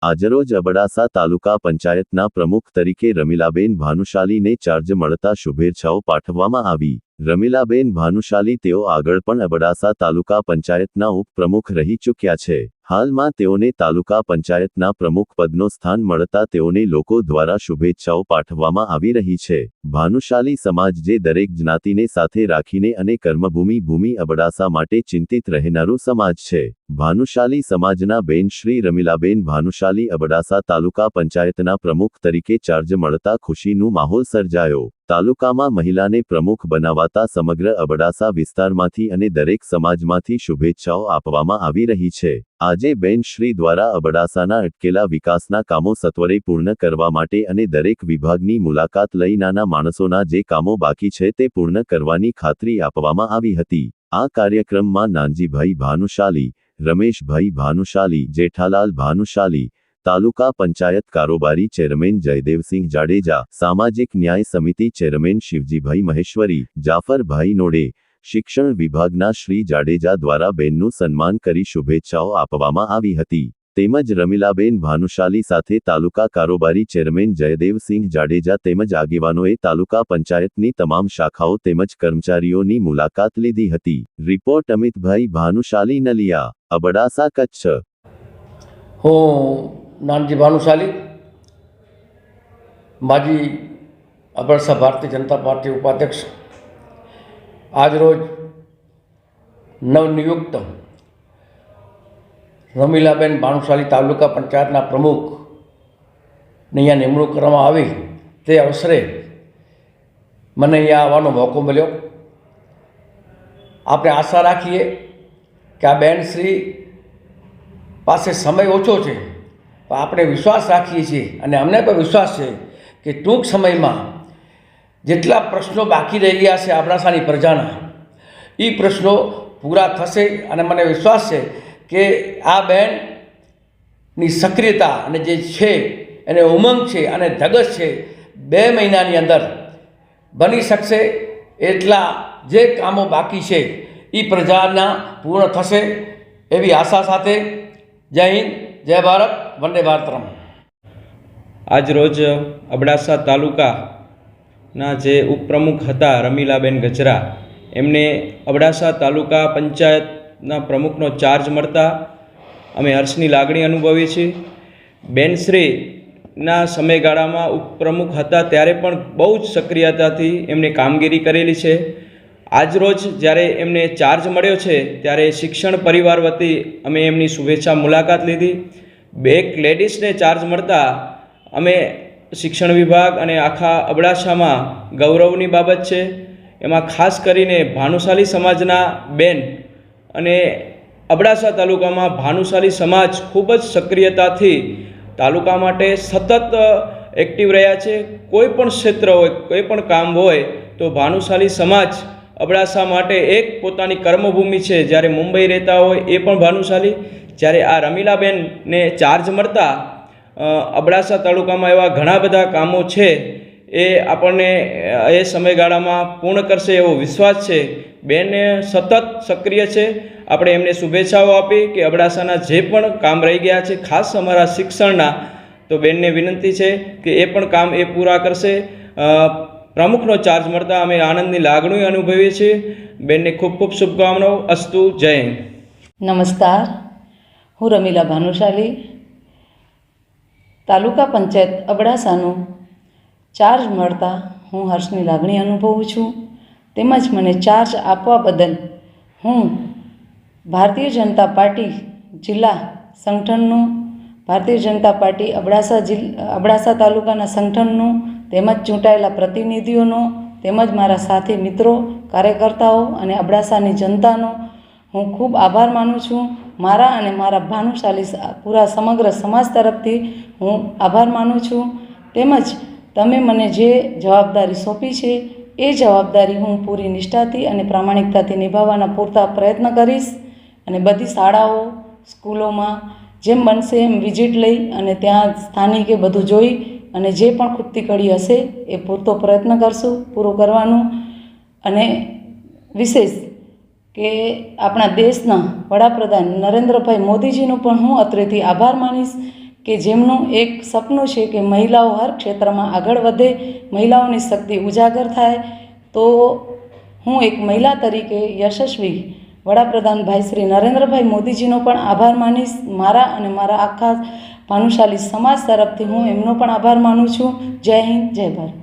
આજરોજ અબડાસા તાલુકા પંચાયતના પ્રમુખ તરીકે રમીલાબેન ભાનુશાલીને ચાર્જ મળતા શુભેચ્છાઓ પાઠવવામાં આવી। રમીલાબેન ભાનુશાલી તેઓ આગળ પણ અબડાસા તાલુકા પંચાયતના ઉપપ્રમુખ રહી ચૂક્યા છે। હાલમાં તેઓને તાલુકા પંચાયતના પ્રમુખ પદનો સ્થાન મળતા તેઓને લોકો દ્વારા શુભેચ્છાઓ પાઠવવામાં આવી રહી છે। ભાનુશાલી સમાજ જે દરેક જ્ઞાતિને સાથે રાખીને અને કર્મભૂમિ અબડાસા માટે ચિંતિત રહેનારો સમાજ છે। ભાનુશાલી સમાજના બેન શ્રી રમીલાબેન ભાનુશાલી અબડાસા તાલુકા પંચાયતના પ્રમુખ તરીકે ચાર્જ મળતા ખુશીનો માહોલ સર્જાયો। તાલુકામાં મહિલાને પ્રમુખ બનાવાતા સમગ્ર અબડાસા વિસ્તારમાંથી અને દરેક સમાજમાંથી શુભેચ્છાઓ આપવામાં આવી રહી છે। આજે બેન શ્રી દ્વારા અબડાસાના અટકેલા વિકાસના કામો સત્વરે પૂર્ણ કરવા માટે અને દરેક વિભાગની મુલાકાત લઈ નાના માણસોના જે કામો બાકી છે તે પૂર્ણ કરવાની ખાતરી આપવામાં આવી હતી। આ કાર્યક્રમમાં નાનજીભાઈ ભાનુશાલી, રમેશભાઈ ભાનુશાલી, જેઠાલાલ ભાનુશાલી, તાલુકા પંચાયત કારોબારી ચેરમેન જયદેવસિંહ જાડેજા, સામાજિક ન્યાય સમિતિ ચેરમેન શિવજીભાઈ મહેશ્વરી, જાફરભાઈ નોડે, શિક્ષણ વિભાગના શ્રી જાડેજા દ્વારા બેનનું સન્માન કરી શુભેચ્છાઓ આપવામાં આવી હતી। તેમજ રમીલાબેન ભાનુશાલી સાથે તાલુકા કારોબારી ચેરમેન જયદેવસિંહ જાડેજા તેમજ આગેવાનોએ તાલુકા પંચાયતની તમામ શાખાઓ તેમજ કર્મચારીઓની મુલાકાત લીધી હતી। રિપોર્ટ અમિતભાઈ ભાનુશાલી, નલિયા, અબડાસા, કચ્છ। હું નાનજી ભાનુશાલી, માજી અબડાસા ભારતીય જનતા પાર્ટી ઉપાધ્યક્ષ, આજરોજ નવનિયુક્ત રમીલાબેન ભાનુશાલી તાલુકા પંચાયતના પ્રમુખની અહીંયા નિમણૂક કરવામાં આવી તે અવસરે મને અહીંયા આવવાનો મોકો મળ્યો। આપણે આશા રાખીએ કે આ બેનશ્રી પાસે સમય ઓછો છે, પણ આપણે વિશ્વાસ રાખીએ છીએ અને અમને પણ વિશ્વાસ છે કે ટૂંક સમયમાં જેટલા પ્રશ્નો બાકી રહી ગયા છે અબડાસાની પ્રજાના, એ પ્રશ્નો પૂરા થશે અને મને વિશ્વાસ છે કે આ બેનની સક્રિયતા અને જે છે એને ઉમંગ છે અને ધગશ છે 2 મહિનાની અંદર બની શકશે। એટલા જે કામો બાકી છે એ પ્રજાના પૂર્ણ થશે એવી આશા સાથે જય હિન્દ, જય ભારત, વંદે ભારતરમ। આજરોજ અબડાસા તાલુકાના જે ઉપપ્રમુખ હતા રમીલાબેન ગજરા, એમને અબડાસા તાલુકા પંચાયતના પ્રમુખનો ચાર્જ મળતા અમે હર્ષની લાગણી અનુભવીએ છીએ। બેનશ્રીના સમયગાળામાં ઉપપ્રમુખ હતા ત્યારે પણ બહુ જ સક્રિયતાથી એમને કામગીરી કરેલી છે। આજરોજ જ્યારે એમને ચાર્જ મળ્યો છે ત્યારે શિક્ષણ પરિવાર વતી અમે એમની શુભેચ્છા મુલાકાત લીધી। એક લેડીઝને ચાર્જ મળતા અમે શિક્ષણ વિભાગ અને આખા અબડાસામાં ગૌરવની બાબત છે। એમાં ખાસ કરીને ભાનુશાલી સમાજના બેન અને અબડાસા તાલુકામાં ભાનુશાલી સમાજ ખૂબ જ સક્રિયતાથી તાલુકા માટે સતત એક્ટિવ રહ્યા છે। કોઈ પણ ક્ષેત્ર હોય, કોઈ પણ કામ હોય તો ભાનુશાલી સમાજ અબડાસા માટે એક પોતાની કર્મભૂમિ છે। જ્યારે મુંબઈ રહેતા હોય એ પણ ભાનુશાલી, જ્યારે આ રમીલાબેનને ચાર્જ મળતા અબડાસા તાલુકામાં એવા ઘણા બધા કામો છે એ આપણને એ સમયગાળામાં પૂર્ણ કરશે એવો વિશ્વાસ છે। બેન સતત સક્રિય છે। આપણે એમને શુભેચ્છાઓ આપી કે અબડાસાના જે પણ કામ રહી ગયા છે, ખાસ અમારા શિક્ષણના, તો બેનને વિનંતી છે કે એ પણ કામ એ પૂરા કરશે। પ્રમુખનો ચાર્જ મળતા અમે આનંદની લાગણી અનુભવીએ છીએ। બેનને ખૂબ ખૂબ શુભકામનાઓ। અસ્તુ, જય હિન્દ। નમસ્કાર, હું રમીલા ભાનુશાલી, તાલુકા પંચાયત અબડાસાનો ચાર્જ મળતા હું હર્ષની લાગણી અનુભવું છું। તેમજ મને ચાર્જ આપવા બદલ હું ભારતીય જનતા પાર્ટી જિલ્લા સંગઠનનું, ભારતીય જનતા પાર્ટી અબડાસા તાલુકાના સંગઠનનું, તેમજ ચૂંટાયેલા પ્રતિનિધિઓનો, તેમજ મારા સાથી મિત્રો, કાર્યકર્તાઓ અને અબડાસાની જનતાનો હું ખૂબ આભાર માનું છું। મારા અને મારા ભાનુશાલી પૂરા સમગ્ર સમાજ તરફથી હું આભાર માનું છું। તેમજ તમે મને જે જવાબદારી સોંપી છે એ જવાબદારી હું પૂરી નિષ્ઠાથી અને પ્રામાણિકતાથી નિભાવવાના પૂરતા પ્રયત્ન કરીશ અને બધી શાળાઓ, સ્કૂલોમાં જેમ બનશે એમ વિઝિટ લઈ અને ત્યાં સ્થાનિકે બધું જોઈ અને જે પણ ખૂટતી કડી હશે એ પૂરતો પ્રયત્ન કરશું પૂરો કરવાનું। અને વિશેષ કે આપણા દેશના વડાપ્રધાન નરેન્દ્રભાઈ મોદીજીનો પણ હું અત્રેથી આભાર માનીશ કે જેમનું એક સપનું છે કે મહિલાઓ હર ક્ષેત્રમાં આગળ વધે, મહિલાઓની શક્તિ ઉજાગર થાય. તો હું એક મહિલા તરીકે યશસ્વી વડાપ્રધાન ભાઈ શ્રી નરેન્દ્રભાઈ મોદીજીનો પણ આભાર માનીશ. મારા અને મારા આખા ભાનુશાલી સમાજ તરફથી હું એમનો પણ આભાર માનું છું. જય હિન્દ, જય ભારત.